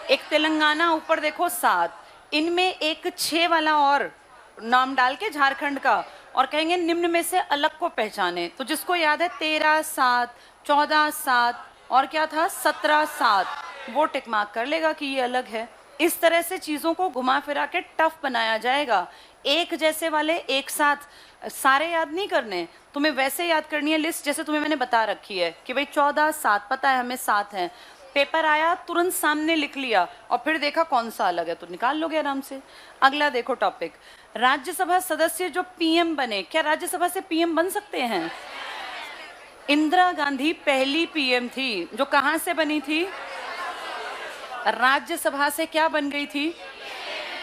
एक तेलंगाना ऊपर देखो 7, इनमें एक 6 वाला और नाम डाल के झारखंड का, और कहेंगे निम्न में से अलग को पहचाने। तो जिसको याद है 13, 7, 14, 7 और क्या था 17, 7, वो टिक मार्क कर लेगा कि ये अलग है। इस तरह से चीज़ों को घुमा फिरा के टफ बनाया जाएगा। एक जैसे वाले एक साथ सारे याद नहीं करने, तुम्हें वैसे याद करनी है लिस्ट जैसे तुम्हें मैंने बता रखी है कि भाई 14, 7 पता है हमें 7 हैं। पेपर आया तुरंत सामने लिख लिया और फिर देखा कौन सा अलग है तो निकाल लोगे आराम से। अगला देखो टॉपिक, राज्यसभा सदस्य जो पीएम बने, क्या राज्यसभा से पीएम बन सकते हैं? इंदिरा गांधी पहली पीएम थी जो कहां से बनी थी? राज्यसभा से क्या बन गई थी?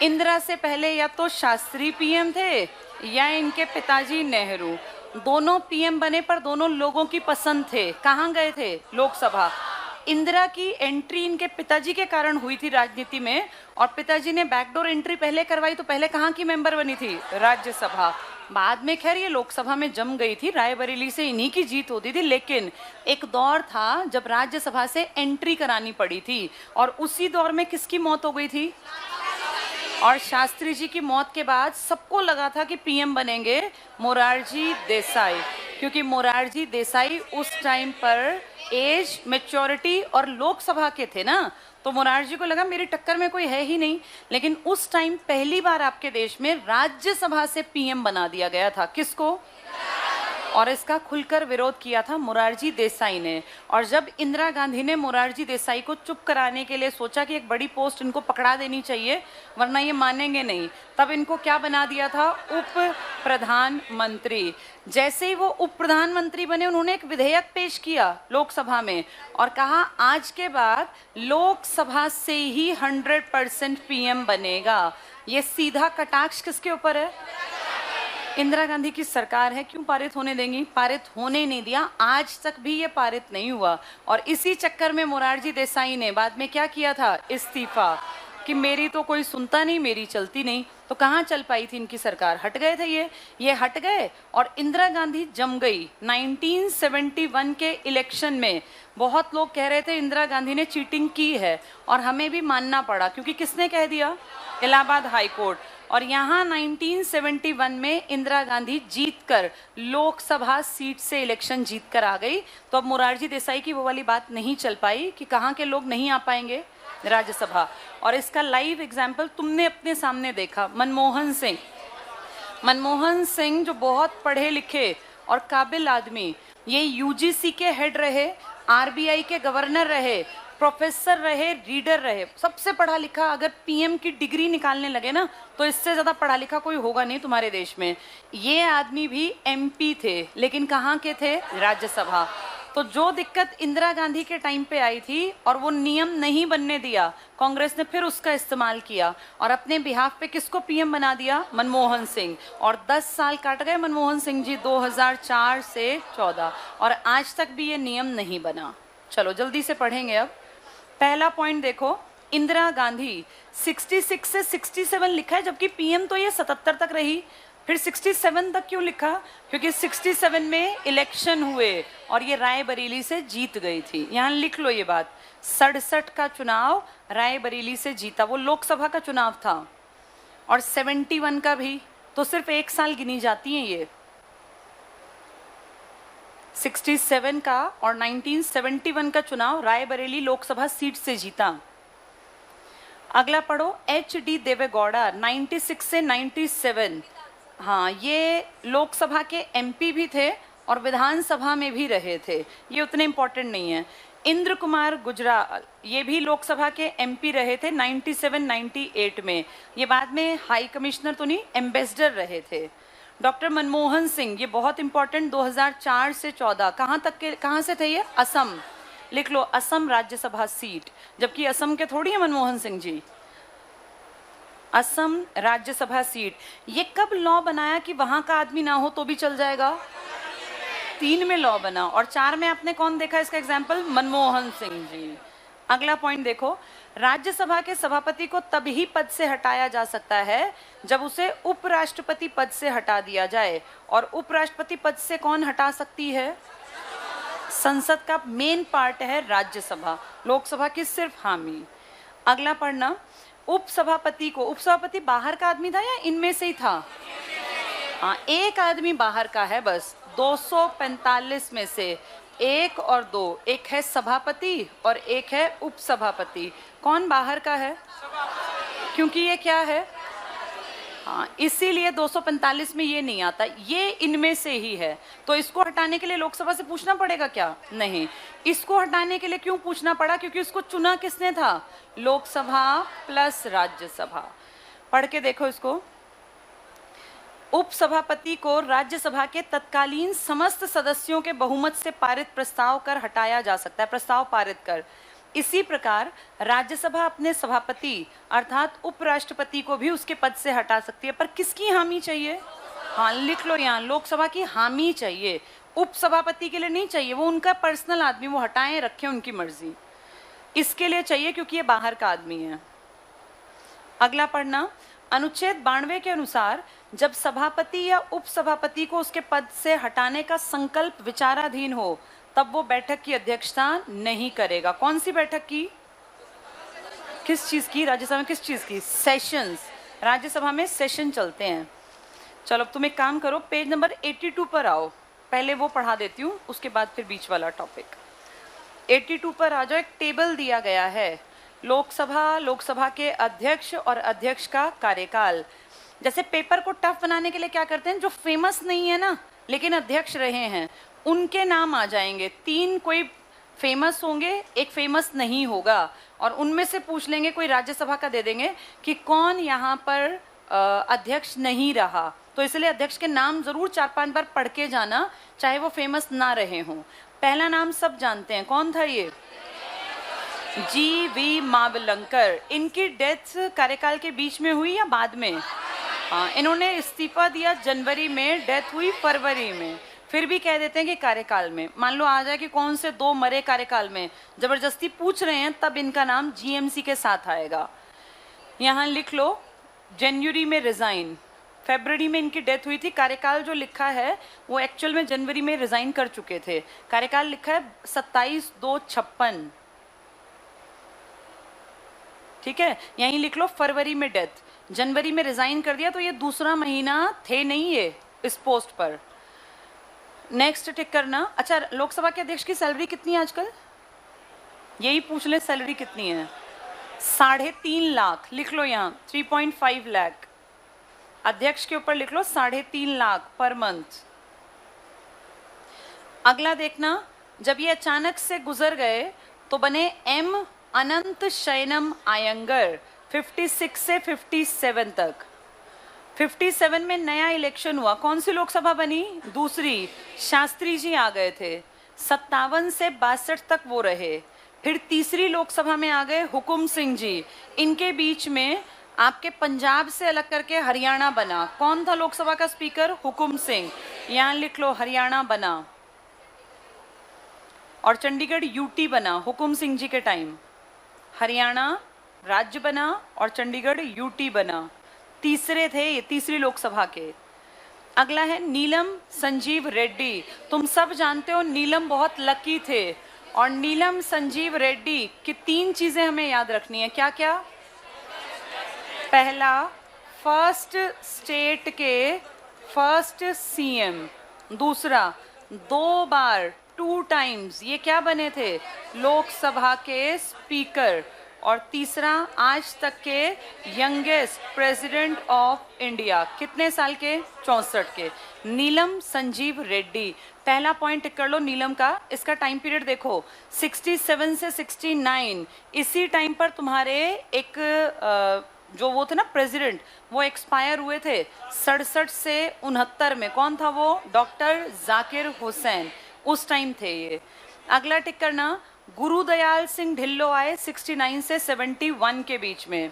इंदिरा से पहले या तो शास्त्री पीएम थे या इनके पिताजी नेहरू। दोनों पीएम बने पर दोनों लोगों की पसंद थे। कहां गए थे? लोकसभा। इंदिरा की एंट्री इनके पिताजी के कारण हुई थी राजनीति में, और पिताजी ने बैकडोर एंट्री पहले करवाई तो पहले कहाँ की मेंबर बनी थी? राज्यसभा। बाद में खैर ये लोकसभा में जम गई थी, रायबरेली से इन्हीं की जीत होती थी। लेकिन एक दौर था जब राज्यसभा से एंट्री करानी पड़ी थी, और उसी दौर में किसकी मौत हो गई थी? और शास्त्री जी की मौत के बाद सबको लगा था कि पीएम बनेंगे मोरारजी देसाई, क्योंकि मोरारजी देसाई उस टाइम पर एज, मैच्योरिटी और लोकसभा के थे ना, तो मोरारजी को लगा मेरी टक्कर में कोई है ही नहीं। लेकिन उस टाइम पहली बार आपके देश में राज्यसभा से पीएम बना दिया गया था। किसको? और इसका खुलकर विरोध किया था मोरारजी देसाई ने। और जब इंदिरा गांधी ने मोरारजी देसाई को चुप कराने के लिए सोचा कि एक बड़ी पोस्ट इनको पकड़ा देनी चाहिए वरना ये मानेंगे नहीं, तब इनको क्या बना दिया था? उप प्रधानमंत्री। जैसे ही वो उप प्रधानमंत्री बने उन्होंने एक विधेयक पेश किया लोकसभा में और कहा आज के बाद लोकसभा से ही 100% पीएम बनेगा। ये सीधा कटाक्ष किसके ऊपर है? इंदिरा गांधी की सरकार है, क्यों पारित होने देंगी? पारित होने नहीं दिया, आज तक भी ये पारित नहीं हुआ। और इसी चक्कर में मोरारजी देसाई ने बाद में क्या किया था? इस्तीफा, कि मेरी तो कोई सुनता नहीं, मेरी चलती नहीं। तो कहाँ चल पाई थी इनकी सरकार? हट गए थे ये हट गए और इंदिरा गांधी जम गई। 1971 के इलेक्शन में बहुत लोग कह रहे थे इंदिरा गांधी ने चीटिंग की है, और हमें भी मानना पड़ा, क्योंकि किसने कह दिया? Allahabad high court. और यहाँ 1971 में इंदिरा गांधी जीतकर लोकसभा सीट से इलेक्शन जीतकर आ गई। तो अब मोरारजी देसाई की वो वाली बात नहीं चल पाई कि कहाँ के लोग नहीं आ पाएंगे राज्यसभा। और इसका लाइव एग्जाम्पल तुमने अपने सामने देखा, मनमोहन सिंह जो बहुत पढ़े लिखे और काबिल आदमी, ये यूजीसी के हेड रहे, आरबीआई के गवर्नर रहे, प्रोफेसर रहे, रीडर रहे, सबसे पढ़ा लिखा। अगर पीएम की डिग्री निकालने लगे ना तो इससे ज़्यादा पढ़ा लिखा कोई होगा नहीं तुम्हारे देश में। ये आदमी भी एमपी थे, लेकिन कहाँ के थे? राज्यसभा। तो जो दिक्कत इंदिरा गांधी के टाइम पे आई थी और वो नियम नहीं बनने दिया, कांग्रेस ने फिर उसका इस्तेमाल किया और अपने बिहाफ पे किसको पीएम बना दिया? मनमोहन सिंह। और 10 साल काट गए मनमोहन सिंह जी, 2004 से 14, और आज तक भी ये नियम नहीं बना। चलो जल्दी से पढ़ेंगे अब। पहला पॉइंट देखो, इंदिरा गांधी 66 से 67 लिखा है, जबकि पीएम तो ये 77 तक रही। फिर 67 तक क्यों लिखा? क्योंकि 67 में इलेक्शन हुए और ये रायबरेली से जीत गई थी। यहाँ लिख लो ये बात, 67 का चुनाव रायबरेली से जीता, वो लोकसभा का चुनाव था। और 71 का भी, तो सिर्फ एक साल गिनी जाती हैं ये, 67 का और 1971 का चुनाव रायबरेली लोकसभा सीट से जीता। अगला पढ़ो, HD देवेगौड़ा 96 से 97, हाँ ये लोकसभा के MP भी थे और विधानसभा में भी रहे थे, ये उतने इंपॉर्टेंट नहीं है। इंद्र कुमार गुजराल ये भी लोकसभा के MP रहे थे 97-98 में, ये बाद में हाई कमिश्नर तो नहीं, एम्बेसडर रहे थे। डॉक्टर मनमोहन सिंह, ये बहुत इंपॉर्टेंट, 2004 से 14 कहाँ तक के, कहाँ से थे ये? असम, लिख लो असम राज्यसभा सीट, जबकि असम के थोड़ी है मनमोहन सिंह जी, असम राज्यसभा सीट। ये कब लॉ बनाया कि वहां का आदमी ना हो तो भी चल जाएगा? 3 में लॉ बना, और 4 में आपने कौन देखा इसका एग्जाम्पल? मनमोहन सिंह जी। अगला पॉइंट देखो, राज्यसभा के सभापति को तभी पद से हटाया जा सकता है जब उसे उपराष्ट्रपति पद से हटा दिया जाए, और उपराष्ट्रपति पद से कौन हटा सकती है? संसद का मेन पार्ट है राज्यसभा, लोकसभा की सिर्फ हामी। अगला पढ़ना, उपसभापति को, उपसभापति बाहर का आदमी था या इनमें से ही था? हाँ, एक आदमी बाहर का है बस, 245 में से 1 और 2, एक है सभापति और एक है उपसभापति। कौन बाहर का है? क्योंकि ये क्या है? हाँ, इसीलिए 245 में ये नहीं आता, ये इनमें से ही है। तो इसको हटाने के लिए लोकसभा से पूछना पड़ेगा क्या? नहीं। इसको हटाने के लिए क्यों पूछना पड़ा? क्योंकि इसको चुना किसने था? लोकसभा प्लस राज्यसभा। पढ़ के देखो इसको, उपसभापति को राज्यसभा के तत्कालीन समस्त सदस्यों के बहुमत से पारित प्रस्ताव कर हटाया जा सकता है, प्रस्ताव पारित कर। इसी प्रकार राज्यसभा अपने सभापति अर्थात उपराष्ट्रपति को भी उसके पद से हटा सकती है, पर किसकी हामी चाहिए? हाँ, लिख लो यहाँ, लोकसभा की हामी चाहिए, उपसभापति के लिए नहीं चाहिए, वो उनका पर्सनल आदमी, वो हटाएं रखें उनकी मर्जी, इसके लिए चाहिए क्योंकि ये बाहर का आदमी है। अगला पढ़ना, अनुच्छेद 92 के अनुसार जब सभापति या उपसभापति को उसके पद से हटाने का संकल्प विचाराधीन हो तब वो बैठक की अध्यक्षता नहीं करेगा। कौन सी बैठक की? किस चीज की? राज्यसभा में किस चीज की? सेशंस, राज्यसभा में सेशन चलते हैं। चलो अब तुम एक काम करो, पेज नंबर 82 पर आओ, पहले वो पढ़ा देती हूँ, उसके बाद फिर बीच वाला टॉपिक। 82 पर आ जाओ, एक टेबल दिया गया है, लोकसभा, लोकसभा के अध्यक्ष और अध्यक्ष का कार्यकाल। जैसे पेपर को टफ बनाने के लिए क्या करते हैं, जो फेमस नहीं है ना लेकिन अध्यक्ष रहे हैं उनके नाम आ जाएंगे, 3 कोई फेमस होंगे, एक फेमस नहीं होगा, और उनमें से पूछ लेंगे, कोई राज्यसभा का दे देंगे कि कौन यहाँ पर अध्यक्ष नहीं रहा, तो इसलिए अध्यक्ष के नाम जरूर 4-5 बार पढ़ के जाना, चाहे वो फेमस ना रहे हों। पहला नाम सब जानते हैं, कौन था ये? GV मावलंकर। इनकी डेथ कार्यकाल के बीच में हुई या बाद में? हाँ, इन्होंने इस्तीफा दिया जनवरी में, डेथ हुई फरवरी में, फिर भी कह देते हैं कि कार्यकाल में। मान लो आ जाए कि कौन से 2 मरे कार्यकाल में, जबरदस्ती पूछ रहे हैं तब इनका नाम GMC के साथ आएगा। यहाँ लिख लो, जनवरी में रिजाइन, फरवरी में इनकी डेथ हुई थी, कार्यकाल जो लिखा है वो एक्चुअल में जनवरी में रिजाइन कर चुके थे, कार्यकाल लिखा है 27/2/56, ठीक है। यहीं लिख लो फरवरी में डेथ, जनवरी में रिजाइन कर दिया, तो ये दूसरा महीना थे नहीं ये इस पोस्ट पर। नेक्स्ट टिक करना। अच्छा, लोकसभा के अध्यक्ष की सैलरी कितनी है आजकल? यही पूछ ले, सैलरी कितनी है? 3.5 लाख, लिख लो यहाँ 3.5 लाख। अध्यक्ष के ऊपर लिख लो 3.5 लाख पर मंथ। अगला देखना, जब ये अचानक से गुजर गए तो बने M अनंत शयनम आयंगर 56 से 57 तक। 57 में नया इलेक्शन हुआ, कौन सी लोकसभा बनी? दूसरी, शास्त्री जी आ गए थे, 57 से 62 तक वो रहे। फिर तीसरी लोकसभा में आ गए हुकुम सिंह जी, इनके बीच में आपके पंजाब से अलग करके हरियाणा बना। कौन था लोकसभा का स्पीकर? हुकुम सिंह, यहाँ लिख लो हरियाणा बना, और चंडीगढ़ UT बना हुकुम सिंह जी के टाइम, हरियाणा राज्य बना और चंडीगढ़ UT बना। तीसरे थे ये, तीसरी लोकसभा के। अगला है नीलम संजीव रेड्डी। तुम सब जानते हो नीलम बहुत लकी थे, और नीलम संजीव रेड्डी की 3 चीजें हमें याद रखनी है। क्या क्या? पहला, फर्स्ट स्टेट के फर्स्ट सीएम। दूसरा, 2 बार 2 टाइम्स ये क्या बने थे? लोकसभा के स्पीकर। और तीसरा, आज तक के यंगेस्ट प्रेसिडेंट ऑफ इंडिया। कितने साल के? 64 के। नीलम संजीव रेड्डी। पहला पॉइंट टिक कर लो नीलम का। इसका टाइम पीरियड देखो, 67 से 69। इसी टाइम पर तुम्हारे एक जो वो थे ना प्रेसिडेंट, वो एक्सपायर हुए थे 67 से 69 में। कौन था वो? डॉक्टर जाकिर हुसैन। उस टाइम थे ये। अगला टिक करना, गुरुदयाल सिंह ढिल्लो आए 69 से 71 के बीच में।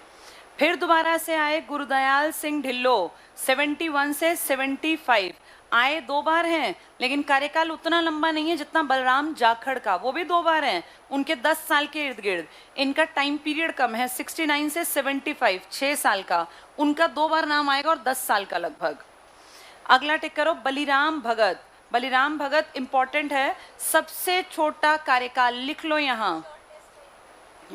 फिर दोबारा से आए गुरुदयाल सिंह ढिल्लो 71 से 75। आए 2 बार हैं, लेकिन कार्यकाल उतना लंबा नहीं है जितना बलराम जाखड़ का, वो भी 2 बार हैं, उनके 10 साल के इर्द गिर्द। इनका टाइम पीरियड कम है, 69 से 75, 6 साल का। उनका 2 बार नाम आएगा और 10 साल का लगभग। अगला टिक करो, बलिराम भगत। बलिराम भगत इंपॉर्टेंट है, सबसे छोटा कार्यकाल लिख लो यहाँ,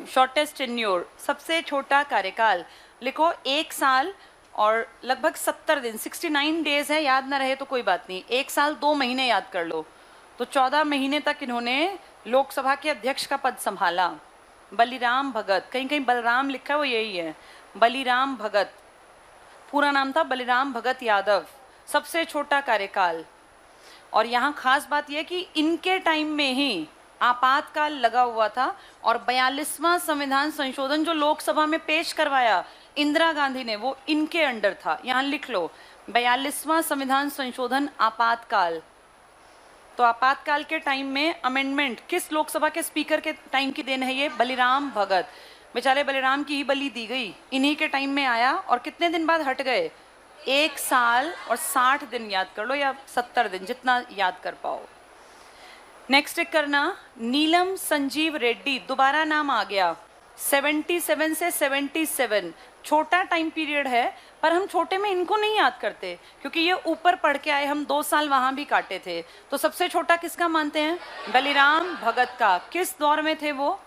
शॉर्टेस्ट टेन्योर, सबसे छोटा कार्यकाल लिखो, 1 साल और लगभग 70 दिन, 69 डेज है। याद ना रहे तो कोई बात नहीं, 1 साल 2 महीने याद कर लो। तो 14 महीने तक इन्होंने लोकसभा के अध्यक्ष का पद संभाला। बलिराम भगत, कहीं कहीं बलराम लिखा है, वो यही है, बलिराम भगत। पूरा नाम था बलिराम भगत यादव। सबसे छोटा कार्यकाल। और यहाँ खास बात यह कि इनके टाइम में ही आपातकाल लगा हुआ था, और 42वां संविधान संशोधन जो लोकसभा में पेश करवाया इंदिरा गांधी ने, वो इनके अंडर था। यहाँ लिख लो, 42वां संविधान संशोधन आपातकाल। तो आपातकाल के टाइम में अमेंडमेंट किस लोकसभा के स्पीकर के टाइम की देन है? ये बलिराम भगत। बेचारे बलिराम की ही बलि दी गई, इन्हीं के टाइम में आया। और कितने दिन बाद हट गए? 1 साल और 60 दिन याद कर लो, या 70 दिन, जितना याद कर पाओ। नेक्स्ट करना, नीलम संजीव रेड्डी, दोबारा नाम आ गया, 77 से 77। छोटा टाइम पीरियड है, पर हम छोटे में इनको नहीं याद करते क्योंकि ये ऊपर पढ़ के आए, हम 2 साल वहां भी काटे थे। तो सबसे छोटा किसका मानते हैं? बलिराम भगत का। किस दौर में थे वो?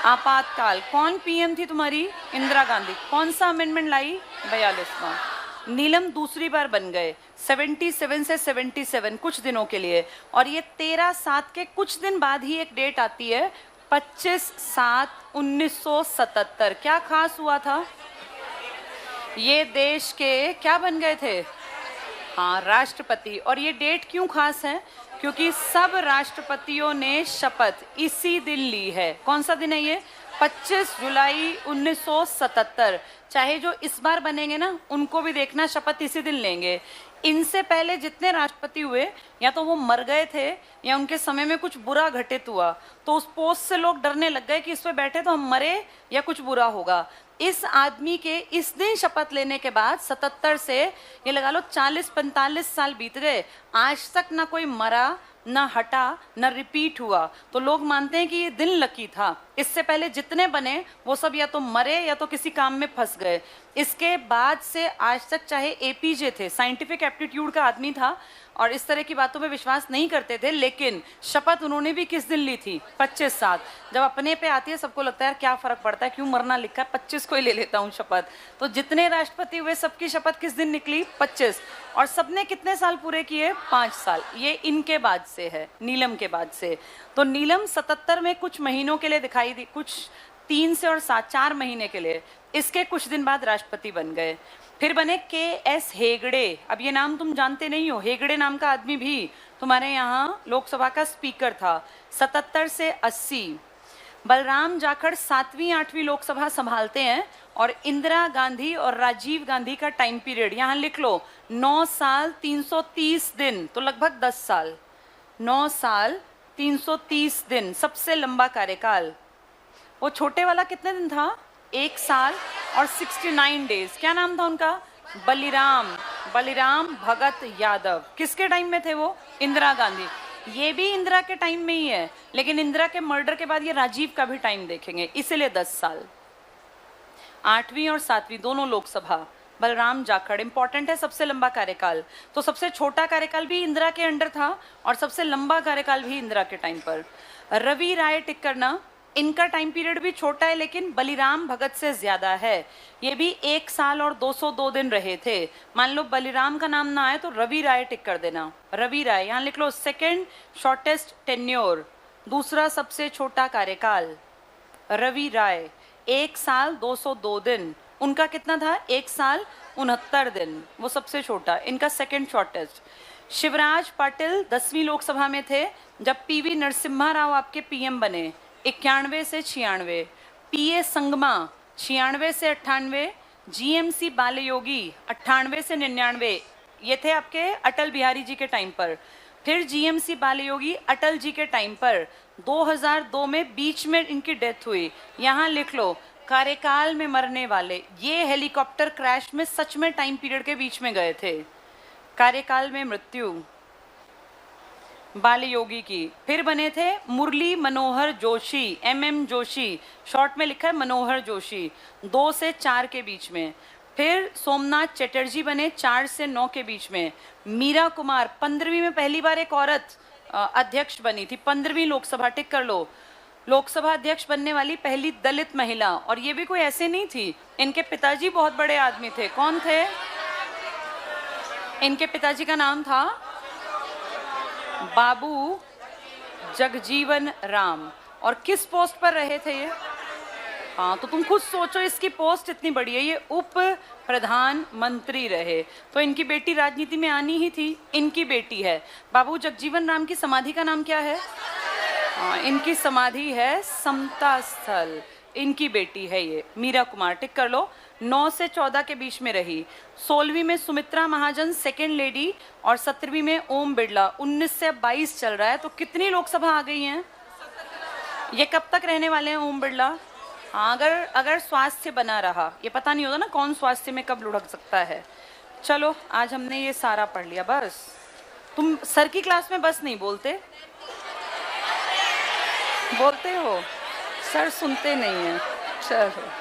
आपातकाल। कौन पीएम थी तुम्हारी? इंदिरा गांधी। कौन सा अमेंडमेंट लाई? 42वां। नीलम दूसरी बार बन गए 77 से 77, कुछ दिनों के लिए। और ये 13/7 के कुछ दिन बाद ही एक डेट आती है, 25/7/1977। क्या खास हुआ था? ये देश के क्या बन गए थे? हाँ, राष्ट्रपति। और ये डेट क्यों खास है? क्योंकि सब राष्ट्रपतियों ने शपथ इसी दिन ली है। कौन सा दिन है ये? 25 जुलाई 1977। चाहे जो इस बार बनेंगे ना, उनको भी देखना शपथ इसी दिन लेंगे। इनसे पहले जितने राष्ट्रपति हुए, या तो वो मर गए थे या उनके समय में कुछ बुरा घटित हुआ, तो उस पोस्ट से लोग डरने लग गए कि इस पे बैठे तो हम मरे या कुछ बुरा होगा। इस आदमी के इस दिन शपथ लेने के बाद 77 से ये लगा लो 40-45 साल बीत गए, आज तक ना कोई मरा, ना हटा, ना रिपीट हुआ। तो लोग मानते हैं कि ये दिन लकी था। इससे पहले जितने बने वो सब या तो मरे या तो किसी काम में फंस गए। इसके बाद से आज तक, चाहे एपीजे थे, साइंटिफिक एप्टीट्यूड का आदमी था और इस तरह की बातों में विश्वास नहीं करते थे, लेकिन शपथ उन्होंने भी किस दिन ली थी? 25/7। जब अपने पे आती है सबको लगता है क्या फर्क पड़ता है, क्यों मरना लिखा है, 25 को ही ले लेता हूँ शपथ। तो जितने राष्ट्रपति हुए सबकी शपथ किस दिन निकली? 25। और सबने कितने साल पूरे किए? 5 साल। ये इनके बाद से है, नीलम के बाद से। तो नीलम 77 में कुछ महीनों के लिए दिखाई दी, कुछ 3 से और 7, 4 महीने के लिए। इसके कुछ दिन बाद राष्ट्रपति बन गए। फिर बने के.एस. हेगड़े। अब ये नाम तुम जानते नहीं हो, हेगड़े नाम का आदमी भी तुम्हारे यहाँ लोकसभा का स्पीकर था 77 से 80। बलराम जाखड़ 7वीं 8वीं लोकसभा संभालते हैं, और इंदिरा गांधी और राजीव गांधी का टाइम पीरियड यहाँ लिख लो, 9 साल 330 दिन, तो लगभग 10 साल। 9 साल 330 दिन, सबसे लंबा कार्यकाल। वो छोटे वाला कितने दिन था? 1 साल और 69 डेज। क्या नाम था उनका? बलिराम भगत यादव। किसके टाइम में थे वो? इंदिरा गांधी। ये भी इंदिरा के टाइम में ही है, लेकिन इंदिरा के मर्डर के बाद ये राजीव का भी टाइम देखेंगे, इसलिए 10 साल। 8वीं और 7वीं दोनों लोकसभा बलराम जाखड़। इंपॉर्टेंट है, सबसे लंबा कार्यकाल। तो सबसे छोटा कार्यकाल भी इंदिरा के अंडर था और सबसे लंबा कार्यकाल भी इंदिरा के टाइम पर। रवि राय टिक्करना, इनका टाइम पीरियड भी छोटा है लेकिन बलिराम भगत से ज्यादा है। ये भी 1 साल और 202 दिन रहे थे। मान लो बलिराम का नाम ना आए तो रवि राय टिक कर देना। रवि राय यहाँ लिख लो, सेकेंड शॉर्टेस्ट टेन्योर, दूसरा सबसे छोटा कार्यकाल। रवि राय 1 साल 202 दिन, उनका कितना था 1 साल 69 दिन, वो सबसे छोटा, इनका सेकेंड शॉर्टेस्ट। शिवराज पाटिल 10वीं लोकसभा में थे जब पीवी नरसिम्हा राव आपके पीएम बने, 91 से 96। पीए संगमा 96 से 98। जीएमसी बालयोगी 98 से 99, ये थे आपके अटल बिहारी जी के टाइम पर। फिर जीएमसी बालयोगी अटल जी के टाइम पर 2002 में बीच में इनकी डेथ हुई। यहाँ लिख लो, कार्यकाल में मरने वाले, ये हेलीकॉप्टर क्रैश में सच में टाइम पीरियड के बीच में गए थे। कार्यकाल में मृत्यु बालयोगी की। फिर बने थे मुरली मनोहर जोशी, MM जोशी, शॉर्ट में लिखा है मनोहर जोशी, 2 से 4 के बीच में। फिर सोमनाथ चटर्जी बने 4 से 9 के बीच में। मीरा कुमार 15वीं में पहली बार एक औरत अध्यक्ष बनी थी, 15वीं लोकसभा, टिक कर लो, लोकसभा अध्यक्ष बनने वाली पहली दलित महिला। और ये भी कोई ऐसे नहीं थी, इनके पिताजी बहुत बड़े आदमी थे। कौन थे? इनके पिताजी का नाम था बाबू जगजीवन राम। और किस पोस्ट पर रहे थे ये? हाँ, तो तुम खुद सोचो, इसकी पोस्ट इतनी बड़ी है, ये उप प्रधानमंत्री रहे। तो इनकी बेटी राजनीति में आनी ही थी, इनकी बेटी है। बाबू जगजीवन राम की समाधि का नाम क्या है? हाँ, इनकी समाधि है समता स्थल, इनकी बेटी है ये मीरा कुमार, टिक कर लो। 9 से 14 के बीच में रही। 16वीं में सुमित्रा महाजन सेकेंड लेडी और 17वीं में ओम बिरला। 19 से 22 चल रहा है, तो कितनी लोकसभा आ गई हैं? ये कब तक रहने वाले हैं ओम बिरला? हाँ, अगर स्वास्थ्य बना रहा, ये पता नहीं होता ना कौन स्वास्थ्य में कब लुढ़क सकता है। चलो, आज हमने ये सारा पढ़ लिया। बस तुम सर की क्लास में बस नहीं बोलते हो, सर सुनते नहीं हैं। चलो।